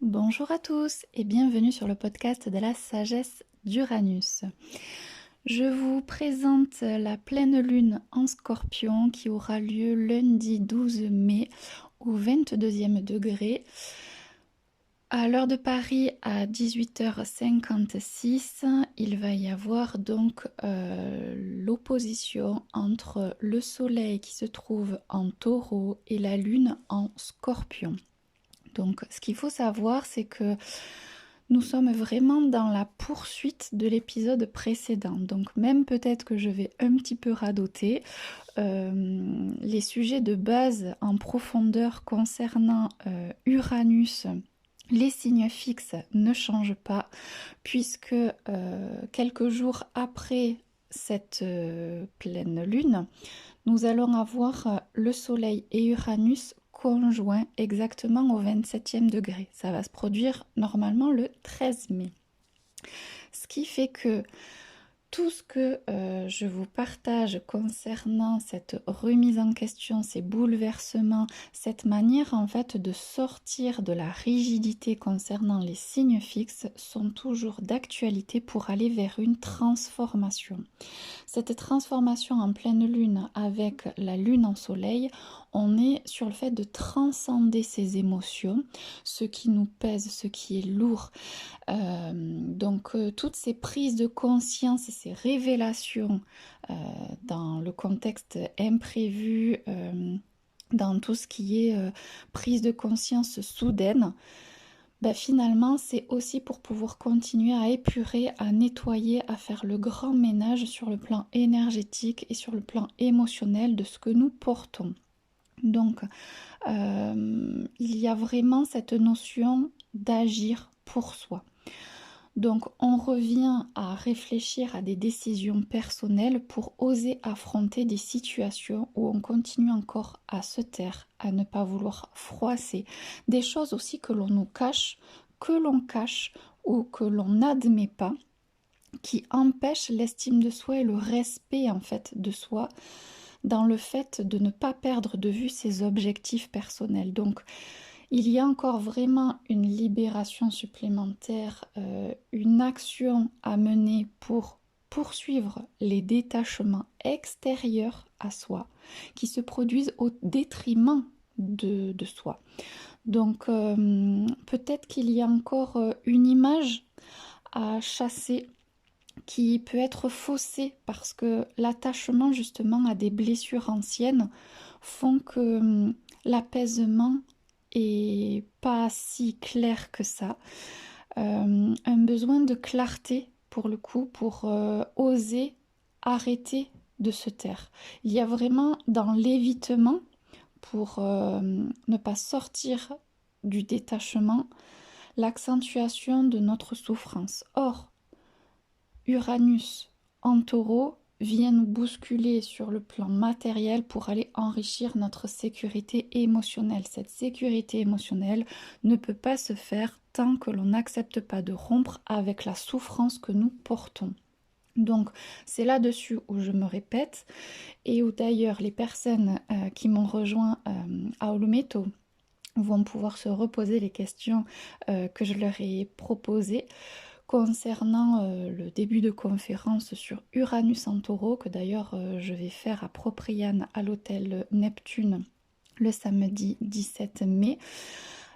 Bonjour à tous et bienvenue sur le podcast de la sagesse d'Uranus. Je vous présente la pleine lune en Scorpion qui aura lieu lundi 12 mai au 22e degré. À l'heure de Paris à 18h56, il va y avoir donc l'opposition entre le soleil qui se trouve en Taureau et la lune en Scorpion. Donc ce qu'il faut savoir, c'est que nous sommes vraiment dans la poursuite de l'épisode précédent. Donc même peut-être que je vais un petit peu radoter. Les sujets de base en profondeur concernant Uranus, les signes fixes ne changent pas, puisque quelques jours après cette pleine lune, nous allons avoir le Soleil et Uranus conjoints exactement au 27e degré. Ça va se produire normalement le 13 mai. Ce qui fait que tout ce que je vous partage concernant cette remise en question, ces bouleversements, cette manière en fait de sortir de la rigidité concernant les signes fixes sont toujours d'actualité pour aller vers une transformation. Cette transformation en pleine lune avec la lune en soleil, on est sur le fait de transcender ses émotions, ce qui nous pèse, ce qui est lourd. Donc toutes ces prises de conscience et ces révélations dans le contexte imprévu, dans tout ce qui est prise de conscience soudaine, finalement c'est aussi pour pouvoir continuer à épurer, à nettoyer, à faire le grand ménage sur le plan énergétique et sur le plan émotionnel de ce que nous portons. Donc il y a vraiment cette notion d'agir pour soi. Donc on revient à réfléchir à des décisions personnelles pour oser affronter des situations où on continue encore à se taire, à ne pas vouloir froisser. Des choses aussi que l'on cache ou que l'on n'admet pas, qui empêchent l'estime de soi et le respect en fait de soi, dans le fait de ne pas perdre de vue ses objectifs personnels. Donc il y a encore vraiment une libération supplémentaire, une action à mener pour poursuivre les détachements extérieurs à soi qui se produisent au détriment de soi. Donc peut-être qu'il y a encore une image à chasser qui peut être faussée parce que l'attachement justement à des blessures anciennes font que l'apaisement et pas si clair que ça. Un besoin de clarté pour le coup, pour oser arrêter de se taire. Il y a vraiment dans l'évitement, pour ne pas sortir du détachement, l'accentuation de notre souffrance. Or, Uranus en taureau vient nous bousculer sur le plan matériel pour aller enrichir notre sécurité émotionnelle. Cette sécurité émotionnelle ne peut pas se faire tant que l'on n'accepte pas de rompre avec la souffrance que nous portons. Donc c'est là-dessus où je me répète et où d'ailleurs les personnes qui m'ont rejoint à Olumeto vont pouvoir se reposer les questions que je leur ai proposées concernant le début de conférence sur Uranus en taureau, que d'ailleurs je vais faire à Propriane à l'hôtel Neptune le samedi 17 mai.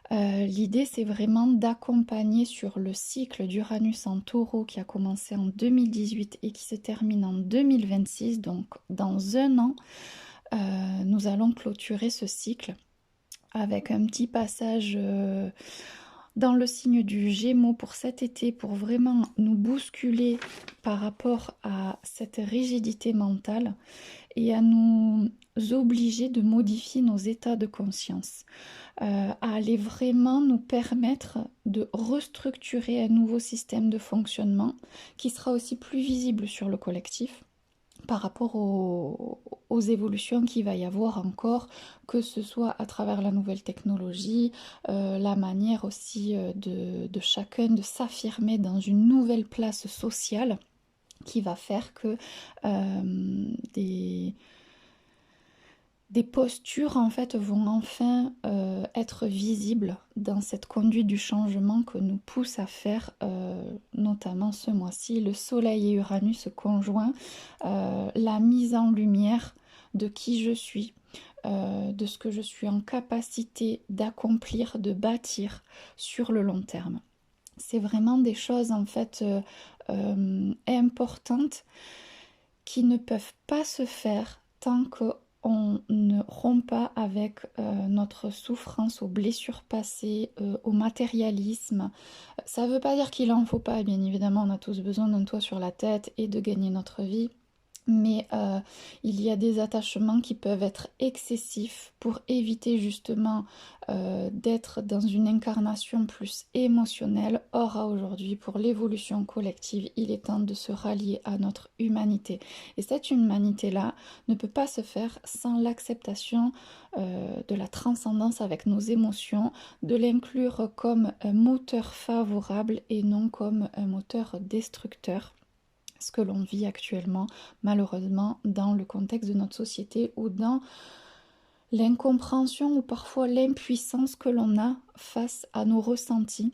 L'idée c'est vraiment d'accompagner sur le cycle d'Uranus en taureau qui a commencé en 2018 et qui se termine en 2026, donc dans un an nous allons clôturer ce cycle avec un petit passage dans le signe du Gémeaux pour cet été, pour vraiment nous bousculer par rapport à cette rigidité mentale et à nous obliger de modifier nos états de conscience, à aller vraiment nous permettre de restructurer un nouveau système de fonctionnement qui sera aussi plus visible sur le collectif par rapport aux évolutions qu'il va y avoir encore, que ce soit à travers la nouvelle technologie, la manière aussi de chacun de s'affirmer dans une nouvelle place sociale qui va faire que des des postures en fait vont enfin être visibles dans cette conduite du changement que nous pousse à faire notamment ce mois-ci le Soleil et Uranus conjoints, la mise en lumière de qui je suis, de ce que je suis en capacité d'accomplir, de bâtir sur le long terme. C'est vraiment des choses en fait importantes qui ne peuvent pas se faire tant qu'on ne rompt pas avec notre souffrance aux blessures passées, au matérialisme. Ça ne veut pas dire qu'il en faut pas, bien évidemment, on a tous besoin d'un toit sur la tête et de gagner notre vie. Mais il y a des attachements qui peuvent être excessifs pour éviter justement d'être dans une incarnation plus émotionnelle. Or, à aujourd'hui, pour l'évolution collective, il est temps de se rallier à notre humanité. Et cette humanité-là ne peut pas se faire sans l'acceptation de la transcendance avec nos émotions, de l'inclure comme un moteur favorable et non comme un moteur destructeur, ce que l'on vit actuellement malheureusement dans le contexte de notre société ou dans l'incompréhension ou parfois l'impuissance que l'on a face à nos ressentis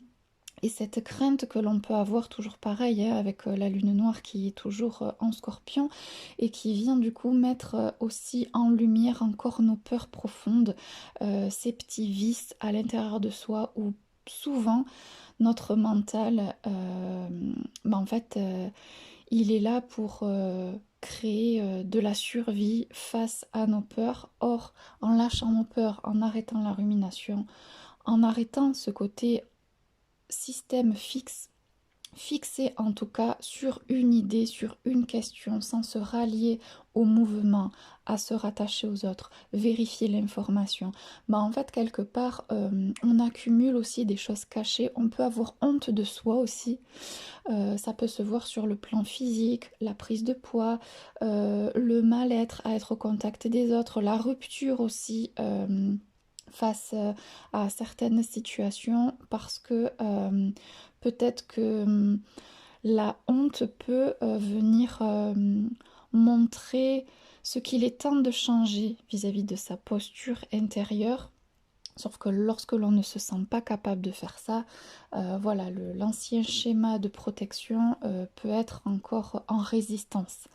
et cette crainte que l'on peut avoir toujours pareil avec la lune noire qui est toujours en scorpion et qui vient du coup mettre aussi en lumière encore nos peurs profondes, ces petits vices à l'intérieur de soi où souvent notre mental en fait il est là pour créer de la survie face à nos peurs. Or, en lâchant nos peurs, en arrêtant la rumination, en arrêtant ce côté système fixe, fixé en tout cas sur une idée, sur une question, sans se rallier au mouvement, à se rattacher aux autres, vérifier l'information. En fait, quelque part, on accumule aussi des choses cachées. On peut avoir honte de soi aussi. Ça peut se voir sur le plan physique, la prise de poids, le mal-être à être au contact des autres, la rupture aussi. Face à certaines situations parce que peut-être que la honte peut venir montrer ce qu'il est temps de changer vis-à-vis de sa posture intérieure. Sauf que lorsque l'on ne se sent pas capable de faire ça, voilà, l'ancien schéma de protection peut être encore en résistance.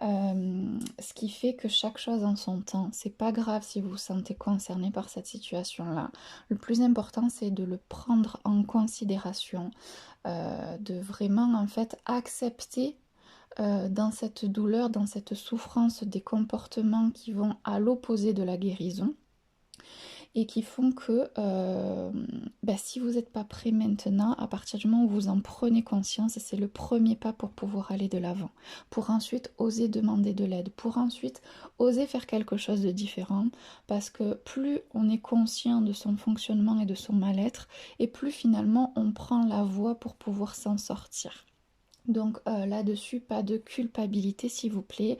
Ce qui fait que chaque chose en son temps, c'est pas grave si vous vous sentez concerné par cette situation-là. Le plus important, c'est de le prendre en considération, de vraiment en fait accepter dans cette douleur, dans cette souffrance, des comportements qui vont à l'opposé de la guérison et qui font que si vous n'êtes pas prêt maintenant, à partir du moment où vous en prenez conscience, c'est le premier pas pour pouvoir aller de l'avant, pour ensuite oser demander de l'aide, pour ensuite oser faire quelque chose de différent, parce que plus on est conscient de son fonctionnement et de son mal-être, et plus finalement on prend la voie pour pouvoir s'en sortir. Donc là-dessus, pas de culpabilité s'il vous plaît.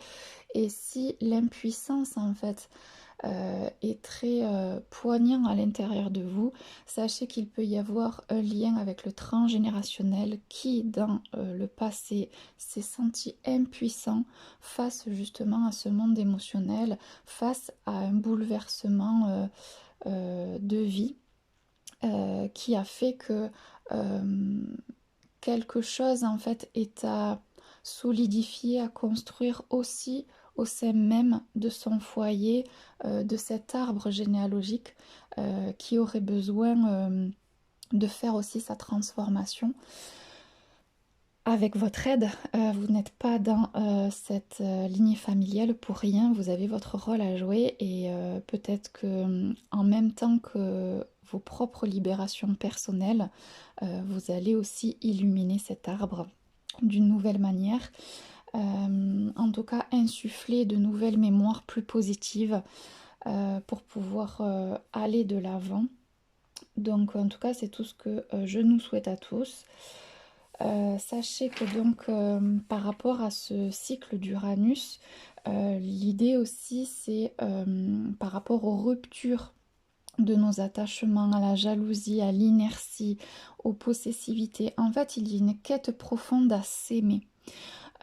Et si l'impuissance en fait est très poignant à l'intérieur de vous, sachez qu'il peut y avoir un lien avec le transgénérationnel qui, dans le passé, s'est senti impuissant face justement à ce monde émotionnel, face à un bouleversement de vie qui a fait que quelque chose en fait est à solidifier, à construire aussi au sein même de son foyer, de cet arbre généalogique qui aurait besoin de faire aussi sa transformation. Avec votre aide, vous n'êtes pas dans cette lignée familiale pour rien, vous avez votre rôle à jouer et peut-être que en même temps que vos propres libérations personnelles, vous allez aussi illuminer cet arbre d'une nouvelle manière. En tout cas, insuffler de nouvelles mémoires plus positives pour pouvoir aller de l'avant. Donc en tout cas, c'est tout ce que je nous souhaite à tous. Sachez que donc par rapport à ce cycle d'Uranus, l'idée aussi c'est par rapport aux ruptures de nos attachements, à la jalousie, à l'inertie, aux possessivités. En fait, il y a une quête profonde à s'aimer.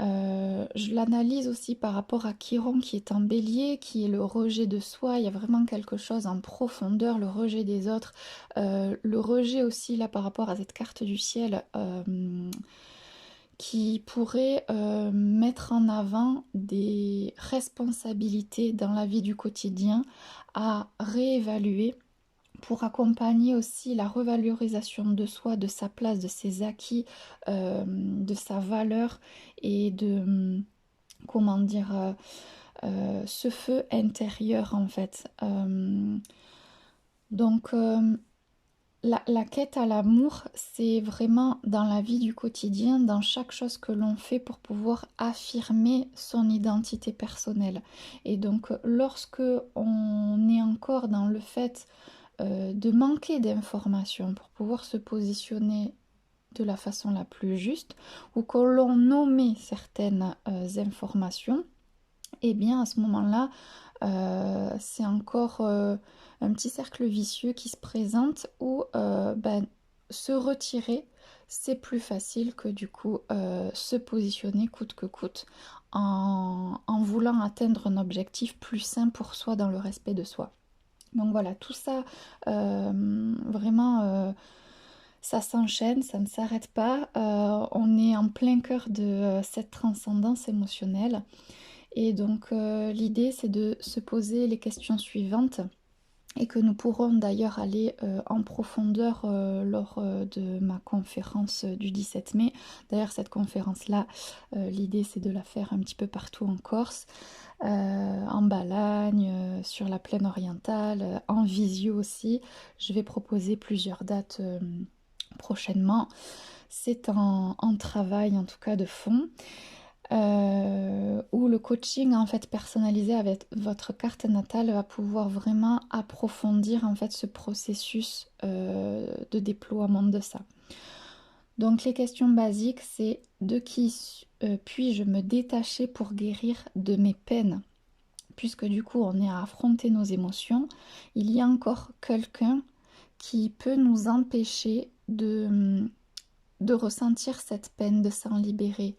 Je l'analyse aussi par rapport à Chiron qui est en bélier, qui est le rejet de soi. Il y a vraiment quelque chose en profondeur, le rejet des autres. Le rejet aussi là par rapport à cette carte du ciel qui pourrait mettre en avant des responsabilités dans la vie du quotidien à réévaluer pour accompagner aussi la revalorisation de soi, de sa place, de ses acquis, de sa valeur et de, comment dire, ce feu intérieur en fait. Donc la quête à l'amour, c'est vraiment dans la vie du quotidien, dans chaque chose que l'on fait pour pouvoir affirmer son identité personnelle. Et donc lorsque on est encore dans le fait de manquer d'informations pour pouvoir se positionner de la façon la plus juste, ou que l'on nommait certaines informations, et bien à ce moment-là, c'est encore un petit cercle vicieux qui se présente où ben, se retirer, c'est plus facile que du coup se positionner coûte que coûte en voulant atteindre un objectif plus sain pour soi dans le respect de soi. Donc voilà, tout ça, vraiment, ça s'enchaîne, ça ne s'arrête pas. On est en plein cœur de cette transcendance émotionnelle. Et donc l'idée, c'est de se poser les questions suivantes et que nous pourrons d'ailleurs aller en profondeur lors de ma conférence du 17 mai. D'ailleurs, cette conférence-là, l'idée, c'est de la faire un petit peu partout en Corse. En Balagne, sur la plaine orientale, en visio aussi. Je vais proposer plusieurs dates prochainement. C'est en travail en tout cas de fond. Où le coaching en fait personnalisé avec votre carte natale va pouvoir vraiment approfondir en fait ce processus de déploiement de ça. Donc les questions basiques, c'est de qui puis-je me détacher pour guérir de mes peines? Puisque du coup on est à affronter nos émotions, il y a encore quelqu'un qui peut nous empêcher de ressentir cette peine, de s'en libérer.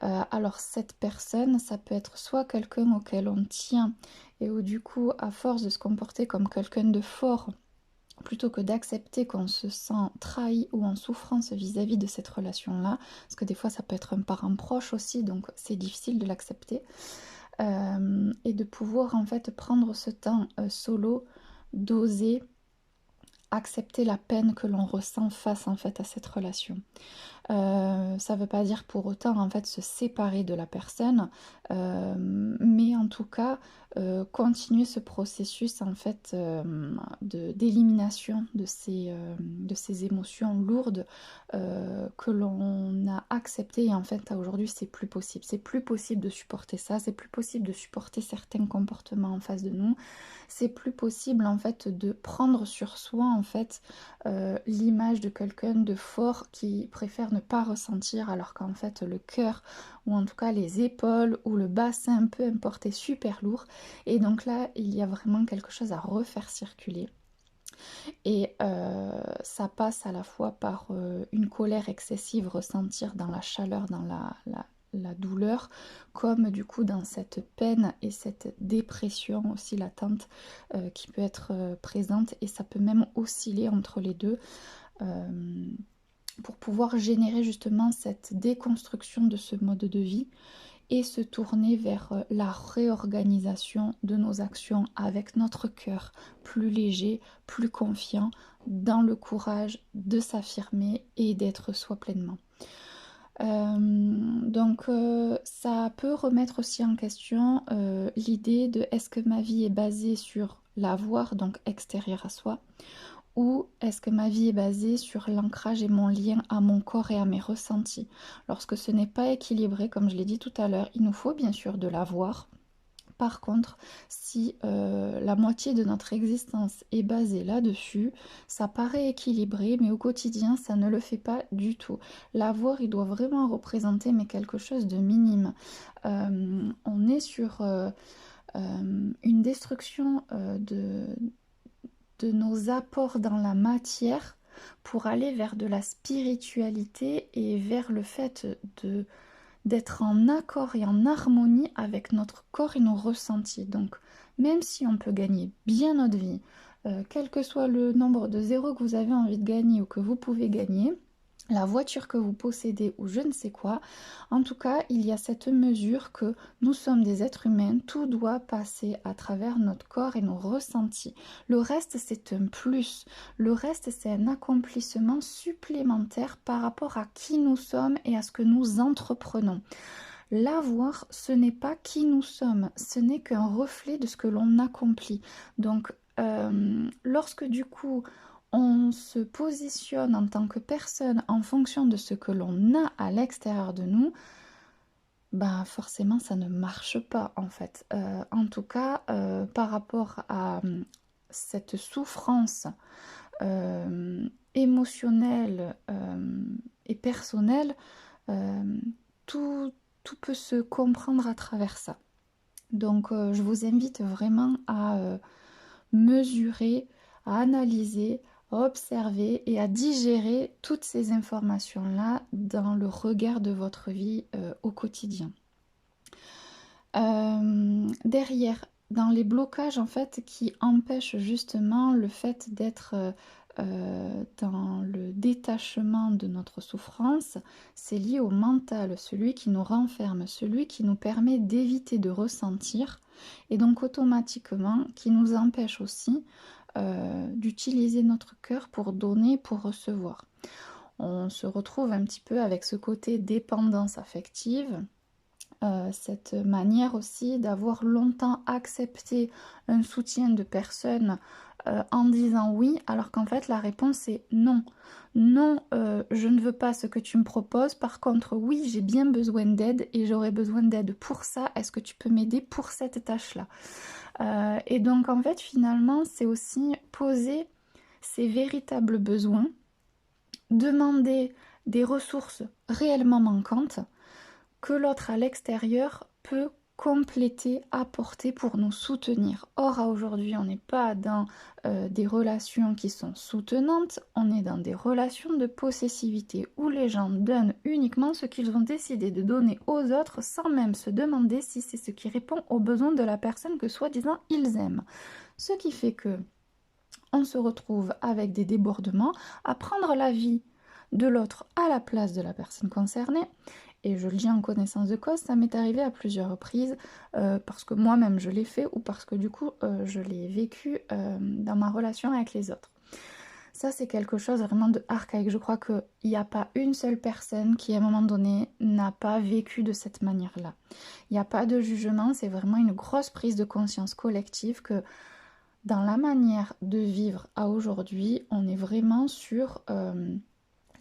Alors cette personne, ça peut être soit quelqu'un auquel on tient et où du coup, à force de se comporter comme quelqu'un de fort, plutôt que d'accepter qu'on se sent trahi ou en souffrance vis-à-vis de cette relation-là, parce que des fois ça peut être un parent proche aussi, donc c'est difficile de l'accepter, et de pouvoir en fait prendre ce temps solo, d'oser accepter la peine que l'on ressent face en fait à cette relation. Ça ne veut pas dire pour autant en fait se séparer de la personne, mais en tout cas continuer ce processus en fait d'élimination de ces émotions lourdes que l'on a acceptées et en fait aujourd'hui c'est plus possible. C'est plus possible de supporter ça, c'est plus possible de supporter certains comportements en face de nous, c'est plus possible en fait de prendre sur soi en fait l'image de quelqu'un de fort qui préfère ne pas ressentir alors qu'en fait le cœur ou en tout cas les épaules ou le bassin, peu importe, est super lourd et donc là il y a vraiment quelque chose à refaire circuler et ça passe à la fois par une colère excessive, ressentir dans la chaleur, dans la douleur, comme du coup dans cette peine et cette dépression aussi latente qui peut être présente et ça peut même osciller entre les deux pour pouvoir générer justement cette déconstruction de ce mode de vie et se tourner vers la réorganisation de nos actions avec notre cœur plus léger, plus confiant, dans le courage de s'affirmer et d'être soi pleinement. Donc ça peut remettre aussi en question l'idée de est-ce que ma vie est basée sur l'avoir, donc extérieur à soi, ou est-ce que ma vie est basée sur l'ancrage et mon lien à mon corps et à mes ressentis? Lorsque ce n'est pas équilibré, comme je l'ai dit tout à l'heure, il nous faut bien sûr de l'avoir. Par contre, si la moitié de notre existence est basée là-dessus, ça paraît équilibré, mais au quotidien, ça ne le fait pas du tout. L'avoir, il doit vraiment représenter mais quelque chose de minime. On est sur une destruction de nos apports dans la matière pour aller vers de la spiritualité et vers le fait d'être en accord et en harmonie avec notre corps et nos ressentis. Donc, même si on peut gagner bien notre vie, quel que soit le nombre de zéros que vous avez envie de gagner ou que vous pouvez gagner, la voiture que vous possédez ou je ne sais quoi, en tout cas, il y a cette mesure que nous sommes des êtres humains, tout doit passer à travers notre corps et nos ressentis. Le reste, c'est un plus. Le reste, c'est un accomplissement supplémentaire par rapport à qui nous sommes et à ce que nous entreprenons. L'avoir, ce n'est pas qui nous sommes, ce n'est qu'un reflet de ce que l'on accomplit. Donc, lorsque du coup, on se positionne en tant que personne en fonction de ce que l'on a à l'extérieur de nous, bah forcément ça ne marche pas en fait. En tout cas, par rapport à cette souffrance émotionnelle et personnelle, tout, tout peut se comprendre à travers ça. Donc je vous invite vraiment à mesurer, à analyser, à observer et à digérer toutes ces informations-là dans le regard de votre vie au quotidien. Derrière, dans les blocages en fait qui empêchent justement le fait d'être dans le détachement de notre souffrance, c'est lié au mental, celui qui nous renferme, celui qui nous permet d'éviter de ressentir et donc automatiquement qui nous empêche aussi d'utiliser notre cœur pour donner, pour recevoir. On se retrouve un petit peu avec ce côté dépendance affective, cette manière aussi d'avoir longtemps accepté un soutien de personnes en disant oui, alors qu'en fait la réponse est non. Non, je ne veux pas ce que tu me proposes. Par contre, oui, j'ai bien besoin d'aide et j'aurais besoin d'aide pour ça. Est-ce que tu peux m'aider pour cette tâche-là? Et donc en fait, finalement, c'est aussi poser ses véritables besoins, demander des ressources réellement manquantes que l'autre à l'extérieur peut compléter, apporter pour nous soutenir. Or, à aujourd'hui, on n'est pas dans des relations qui sont soutenantes, on est dans des relations de possessivité où les gens donnent uniquement ce qu'ils ont décidé de donner aux autres sans même se demander si c'est ce qui répond aux besoins de la personne que soi-disant ils aiment. Ce qui fait que on se retrouve avec des débordements, à prendre la vie de l'autre à la place de la personne concernée. Et je le dis en connaissance de cause, ça m'est arrivé à plusieurs reprises, parce que moi-même je l'ai fait ou parce que du coup je l'ai vécu dans ma relation avec les autres. Ça c'est quelque chose vraiment de archaïque. Je crois qu'il n'y a pas une seule personne qui à un moment donné n'a pas vécu de cette manière-là. Il n'y a pas de jugement, c'est vraiment une grosse prise de conscience collective que dans la manière de vivre à aujourd'hui, on est vraiment sur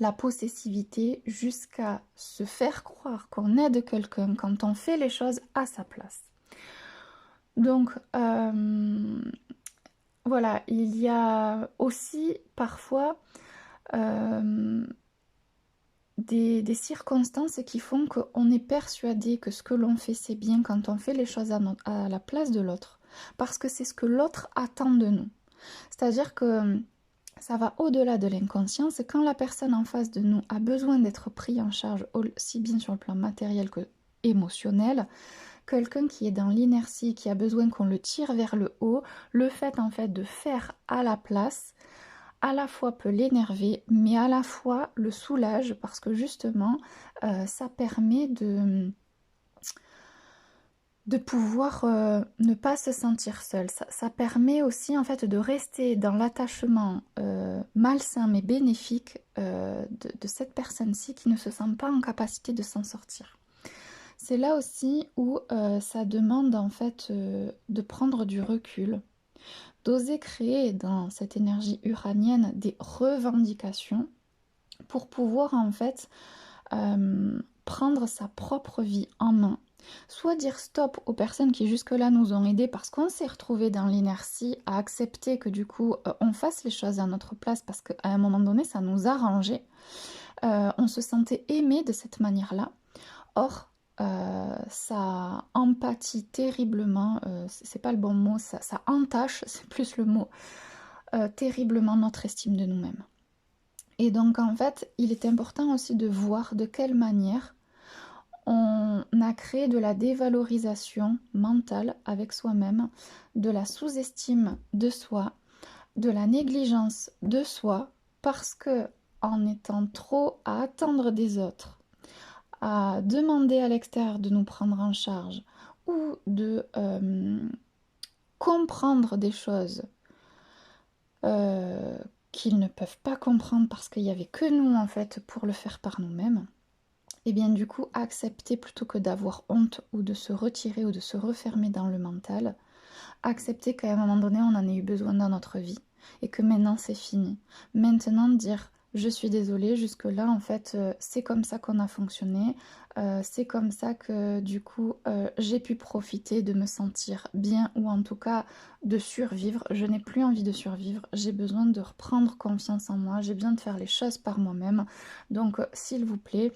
la possessivité jusqu'à se faire croire qu'on aide quelqu'un quand on fait les choses à sa place. Donc voilà, il y a aussi parfois des circonstances qui font qu'on est persuadé que ce que l'on fait c'est bien quand on fait les choses à la place de l'autre, parce que c'est ce que l'autre attend de nous. C'est-à-dire que ça va au-delà de l'inconscience. Quand la personne en face de nous a besoin d'être prise en charge, aussi bien sur le plan matériel que émotionnel, quelqu'un qui est dans l'inertie, qui a besoin qu'on le tire vers le haut, le fait en fait de faire à la place, à la fois peut l'énerver, mais à la fois le soulage, parce que justement, ça permet de pouvoir ne pas se sentir seul. Ça permet aussi en fait de rester dans l'attachement malsain mais bénéfique de cette personne-ci qui ne se sent pas en capacité de s'en sortir. C'est là aussi où ça demande en fait de prendre du recul, d'oser créer dans cette énergie uranienne des revendications pour pouvoir en fait prendre sa propre vie en main. Soit dire stop aux personnes qui jusque-là nous ont aidés parce qu'on s'est retrouvé dans l'inertie à accepter que du coup on fasse les choses à notre place parce qu'à un moment donné ça nous arrangeait. On se sentait aimé de cette manière-là. Or, ça empathie terriblement, c'est pas le bon mot, ça entache, c'est plus le mot, terriblement notre estime de nous-mêmes. Et donc en fait, il est important aussi de voir de quelle manière on a créé de la dévalorisation mentale avec soi-même, de la sous-estime de soi, de la négligence de soi, parce que en étant trop à attendre des autres, à demander à l'extérieur de nous prendre en charge ou de comprendre des choses euh, qu'ils ne peuvent pas comprendre parce qu'il n'y avait que nous en fait pour le faire par nous-mêmes, et bien du coup accepter plutôt que d'avoir honte ou de se retirer ou de se refermer dans le mental, accepter qu'à un moment donné on en ait eu besoin dans notre vie et que maintenant c'est fini. Maintenant dire je suis désolée, jusque-là en fait c'est comme ça qu'on a fonctionné, c'est comme ça que du coup j'ai pu profiter de me sentir bien ou en tout cas de survivre. Je n'ai plus envie de survivre, j'ai besoin de reprendre confiance en moi, j'ai besoin de faire les choses par moi-même. Donc s'il vous plaît,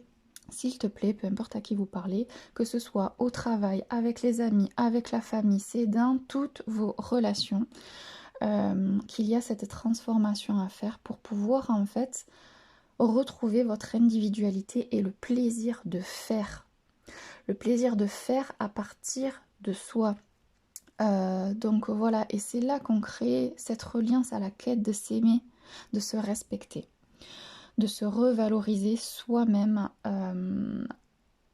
s'il te plaît, peu importe à qui vous parlez, que ce soit au travail, avec les amis, avec la famille, c'est dans toutes vos relations qu'il y a cette transformation à faire pour pouvoir en fait retrouver votre individualité et le plaisir de faire. Le plaisir de faire à partir de soi. Donc voilà, et c'est là qu'on crée cette reliance à la quête de s'aimer, de se respecter, de se revaloriser soi-même.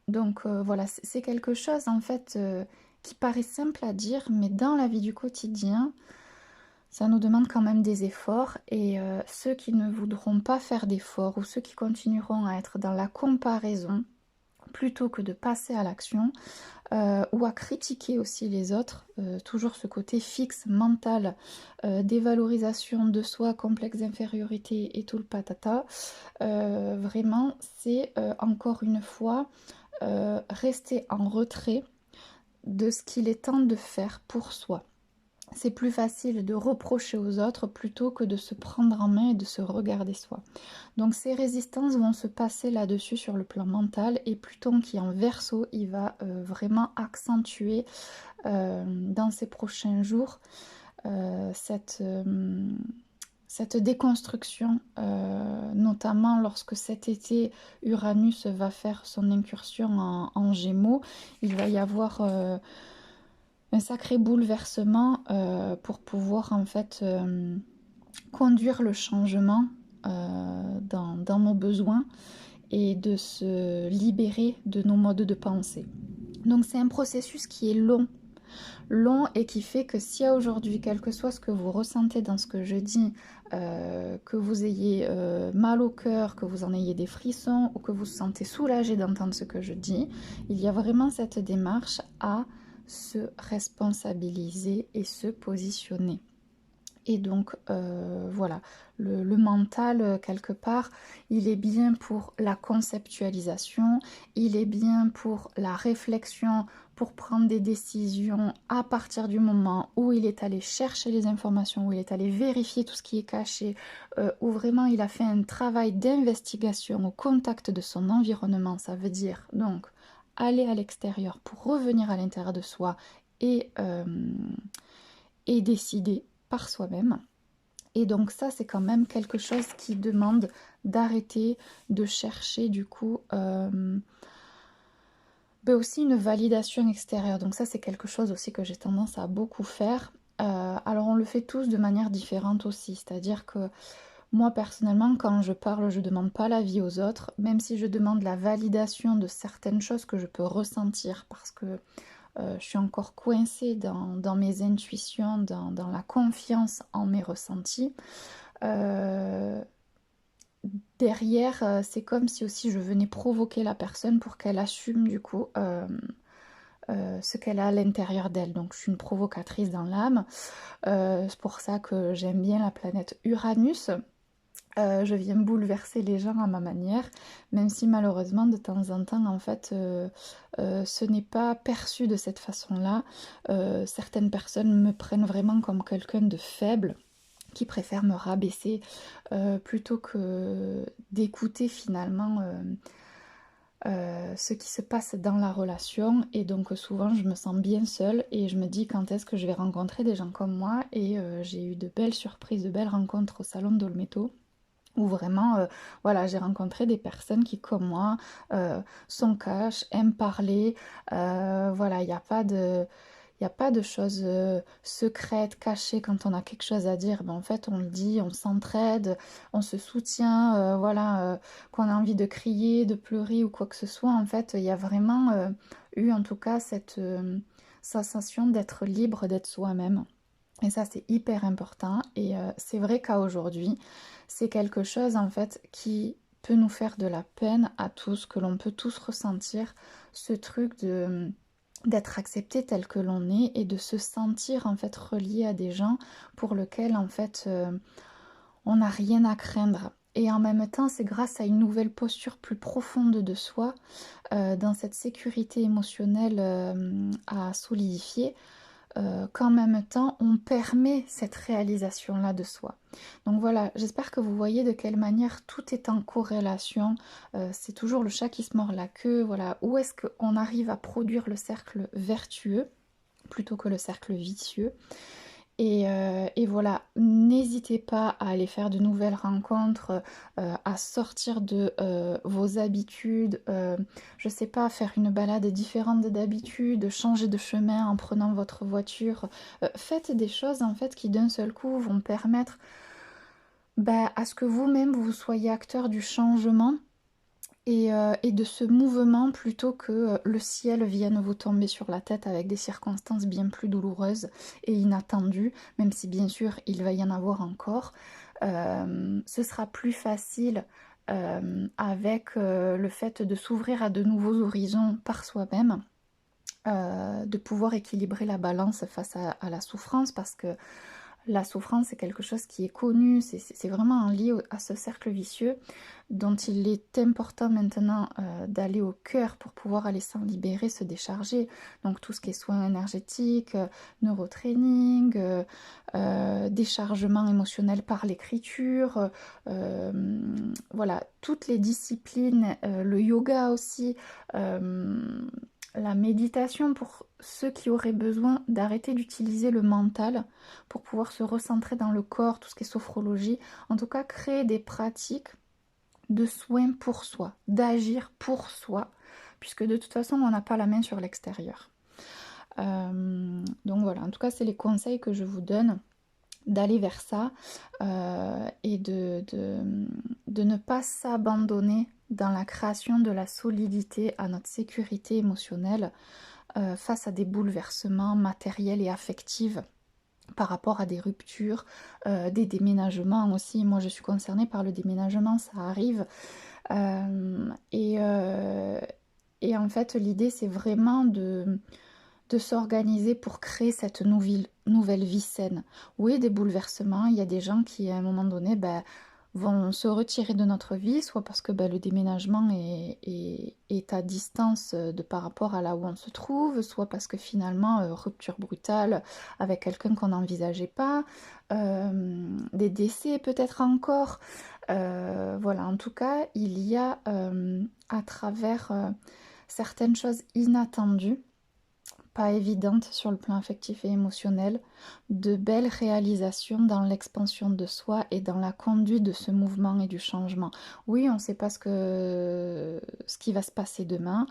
Donc voilà, c'est quelque chose en fait qui paraît simple à dire, mais dans la vie du quotidien, ça nous demande quand même des efforts. Et ceux qui ne voudront pas faire d'efforts ou ceux qui continueront à être dans la comparaison plutôt que de passer à l'action ou à critiquer aussi les autres, toujours ce côté fixe, mental, dévalorisation de soi, complexe d'infériorité et tout le patata, vraiment c'est encore une fois rester en retrait de ce qu'il est temps de faire pour soi. C'est plus facile de reprocher aux autres plutôt que de se prendre en main et de se regarder soi. Donc ces résistances vont se passer là-dessus sur le plan mental, et Pluton qui est en Verseau, il va vraiment accentuer dans ces prochains jours cette déconstruction, notamment lorsque cet été Uranus va faire son incursion en Gémeaux. Il va y avoir un sacré bouleversement pour pouvoir en fait conduire le changement dans nos besoins et de se libérer de nos modes de pensée. Donc c'est un processus qui est long et qui fait que si à aujourd'hui, quel que soit ce que vous ressentez dans ce que je dis, que vous ayez mal au cœur, que vous en ayez des frissons ou que vous vous sentez soulagé d'entendre ce que je dis, il y a vraiment cette démarche à se responsabiliser et se positionner. Et donc voilà, le mental, quelque part, il est bien pour la conceptualisation, il est bien pour la réflexion, pour prendre des décisions à partir du moment où il est allé chercher les informations, où il est allé vérifier tout ce qui est caché, où vraiment il a fait un travail d'investigation au contact de son environnement. Ça veut dire donc aller à l'extérieur pour revenir à l'intérieur de soi et décider par soi-même. Et donc ça, c'est quand même quelque chose qui demande d'arrêter de chercher du coup aussi une validation extérieure. Donc ça, c'est quelque chose aussi que j'ai tendance à beaucoup faire. Alors on le fait tous de manière différente aussi, c'est-à-dire que moi personnellement, quand je parle, je ne demande pas l'avis aux autres, même si je demande la validation de certaines choses que je peux ressentir parce que je suis encore coincée dans mes intuitions, dans la confiance en mes ressentis. Derrière, c'est comme si aussi je venais provoquer la personne pour qu'elle assume du coup ce qu'elle a à l'intérieur d'elle. Donc je suis une provocatrice dans l'âme. C'est pour ça que j'aime bien la planète Uranus. Je viens bouleverser les gens à ma manière, même si malheureusement de temps en temps en fait ce n'est pas perçu de cette façon-là. Certaines personnes me prennent vraiment comme quelqu'un de faible qui préfère me rabaisser plutôt que d'écouter finalement ce qui se passe dans la relation. Et donc souvent je me sens bien seule et je me dis quand est-ce que je vais rencontrer des gens comme moi. Et j'ai eu de belles surprises, de belles rencontres au salon d'Olmeto. Où vraiment, voilà, j'ai rencontré des personnes qui, comme moi, sont cash, aiment parler. Voilà, il y a pas de choses secrètes, cachées quand on a quelque chose à dire. Ben, en fait, on le dit, on s'entraide, on se soutient. Voilà, qu'on a envie de crier, de pleurer ou quoi que ce soit. En fait, il y a vraiment eu, en tout cas, cette sensation d'être libre, d'être soi-même. Et ça, c'est hyper important. Et c'est vrai qu'à aujourd'hui, c'est quelque chose en fait qui peut nous faire de la peine à tous, que l'on peut tous ressentir, ce truc de d'être accepté tel que l'on est et de se sentir en fait relié à des gens pour lesquels en fait on n'a rien à craindre. Et en même temps, c'est grâce à une nouvelle posture plus profonde de soi, dans cette sécurité émotionnelle à solidifier, qu'en même temps on permet cette réalisation-là de soi. Donc voilà, j'espère que vous voyez de quelle manière tout est en corrélation. C'est toujours le chat qui se mord la queue. Voilà, où est-ce qu'on arrive à produire le cercle vertueux plutôt que le cercle vicieux. Et voilà, n'hésitez pas à aller faire de nouvelles rencontres, à sortir de vos habitudes, je sais pas, faire une balade différente d'habitude, changer de chemin en prenant votre voiture. Faites des choses en fait qui d'un seul coup vont permettre bah, à ce que vous-même vous soyez acteur du changement et de ce mouvement plutôt que le ciel vienne vous tomber sur la tête avec des circonstances bien plus douloureuses et inattendues, même si bien sûr il va y en avoir encore. Ce sera plus facile avec le fait de s'ouvrir à de nouveaux horizons par soi-même, de pouvoir équilibrer la balance face à la souffrance parce que la souffrance, c'est quelque chose qui est connu, c'est vraiment lié à ce cercle vicieux dont il est important maintenant d'aller au cœur pour pouvoir aller s'en libérer, se décharger. Donc tout ce qui est soins énergétiques, neurotraining, déchargement émotionnel par l'écriture, voilà, toutes les disciplines, le yoga aussi. La méditation pour ceux qui auraient besoin d'arrêter d'utiliser le mental pour pouvoir se recentrer dans le corps, tout ce qui est sophrologie, en tout cas créer des pratiques de soins pour soi, d'agir pour soi, puisque de toute façon on n'a pas la main sur l'extérieur. Donc voilà, en tout cas c'est les conseils que je vous donne, d'aller vers ça et de ne pas s'abandonner dans la création de la solidité à notre sécurité émotionnelle face à des bouleversements matériels et affectifs par rapport à des ruptures, des déménagements aussi. Moi je suis concernée par le déménagement, ça arrive. Euh, et, euh, et en fait l'idée c'est vraiment de s'organiser pour créer cette nouvelle vie saine. Oui, des bouleversements, il y a des gens qui à un moment donné vont se retirer de notre vie, soit parce que le déménagement est à distance par rapport à là où on se trouve, soit parce que finalement, rupture brutale avec quelqu'un qu'on n'envisageait pas, des décès peut-être encore. Voilà, en tout cas, il y a à travers certaines choses inattendues, pas évidente sur le plan affectif et émotionnel, de belles réalisations dans l'expansion de soi et dans la conduite de ce mouvement et du changement. Oui, on ne sait pas ce qui va se passer demain,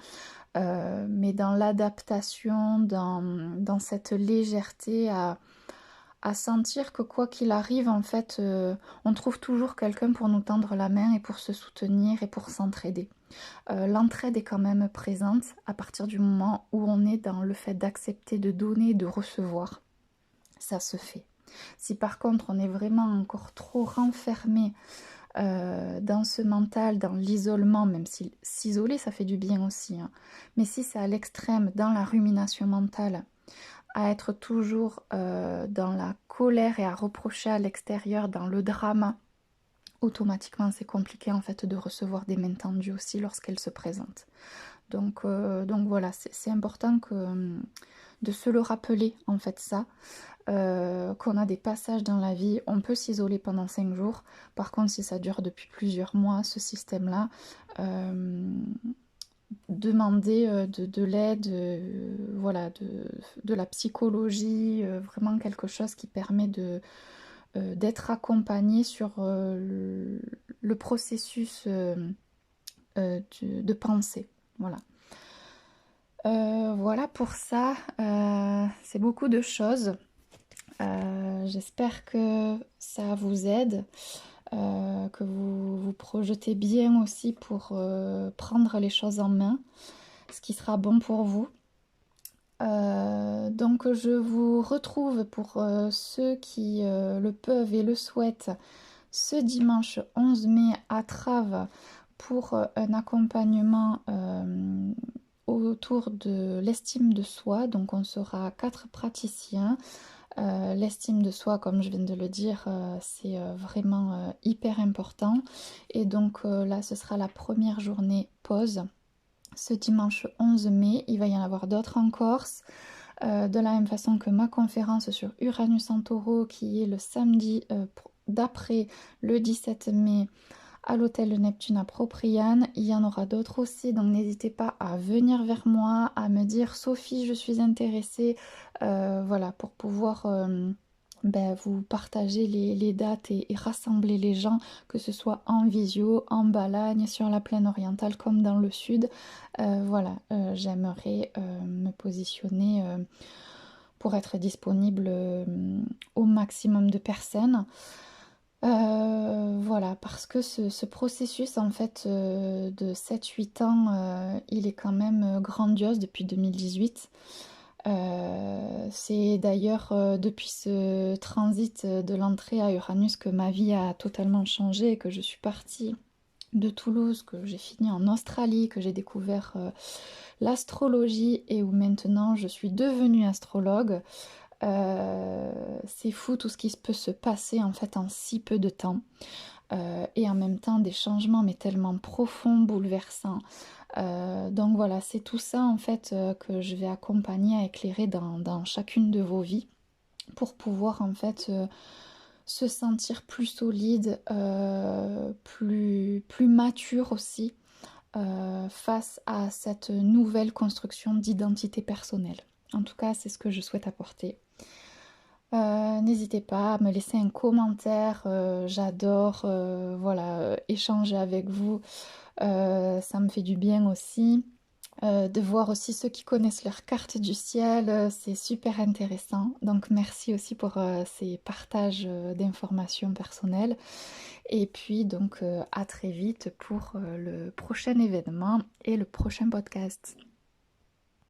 mais dans l'adaptation, dans cette légèreté à sentir que quoi qu'il arrive, en fait, on trouve toujours quelqu'un pour nous tendre la main et pour se soutenir et pour s'entraider. L'entraide est quand même présente à partir du moment où on est dans le fait d'accepter de donner, de recevoir. Ça se fait. Si par contre on est vraiment encore trop renfermé dans ce mental, dans l'isolement, même si s'isoler ça fait du bien aussi, hein, mais si c'est à l'extrême, dans la rumination mentale, à être toujours dans la colère et à reprocher à l'extérieur, dans le drama, automatiquement c'est compliqué en fait de recevoir des mains tendues aussi lorsqu'elles se présentent. Donc voilà, c'est important de se le rappeler en fait ça, qu'on a des passages dans la vie, on peut s'isoler pendant 5 jours, par contre si ça dure depuis plusieurs mois, ce système-là, demander de l'aide, voilà, de la psychologie, vraiment quelque chose qui permet d'être accompagné sur le processus de pensée. Voilà. Voilà pour ça, c'est beaucoup de choses. J'espère que ça vous aide, que vous vous projetez bien aussi pour prendre les choses en main, ce qui sera bon pour vous. Donc je vous retrouve pour ceux qui le peuvent et le souhaitent ce dimanche 11 mai à Trave pour un accompagnement autour de l'estime de soi. Donc on sera 4 praticiens. L'estime de soi, comme je viens de le dire, c'est vraiment hyper important. Et donc là, ce sera la première journée pause. Ce dimanche 11 mai, il va y en avoir d'autres en Corse. De la même façon que ma conférence sur Uranus en Taureau qui est le samedi d'après le 17 mai à l'hôtel Neptune à Propriane. Il y en aura d'autres aussi, donc n'hésitez pas à venir vers moi, à me dire Sophie, je suis intéressée, voilà, pour pouvoir vous partager les dates et rassembler les gens, que ce soit en visio, en Balagne, sur la plaine orientale comme dans le sud. Voilà, j'aimerais me positionner pour être disponible au maximum de personnes. Voilà, parce que ce processus en fait de 7-8 ans, il est quand même grandiose depuis 2018. C'est d'ailleurs depuis ce transit de l'entrée à Uranus que ma vie a totalement changé, que je suis partie de Toulouse, que j'ai fini en Australie, que j'ai découvert l'astrologie et où maintenant je suis devenue astrologue. C'est fou tout ce qui peut se passer en fait en si peu de temps. Et en même temps des changements mais tellement profonds, bouleversants. Donc voilà, c'est tout ça en fait que je vais accompagner, éclairer dans chacune de vos vies pour pouvoir en fait se sentir plus solide, plus mature aussi face à cette nouvelle construction d'identité personnelle. En tout cas, c'est ce que je souhaite apporter. N'hésitez pas à me laisser un commentaire, j'adore voilà, échanger avec vous, ça me fait du bien aussi. De voir aussi ceux qui connaissent leur carte du ciel, c'est super intéressant. Donc merci aussi pour ces partages d'informations personnelles. Et puis donc à très vite pour le prochain événement et le prochain podcast.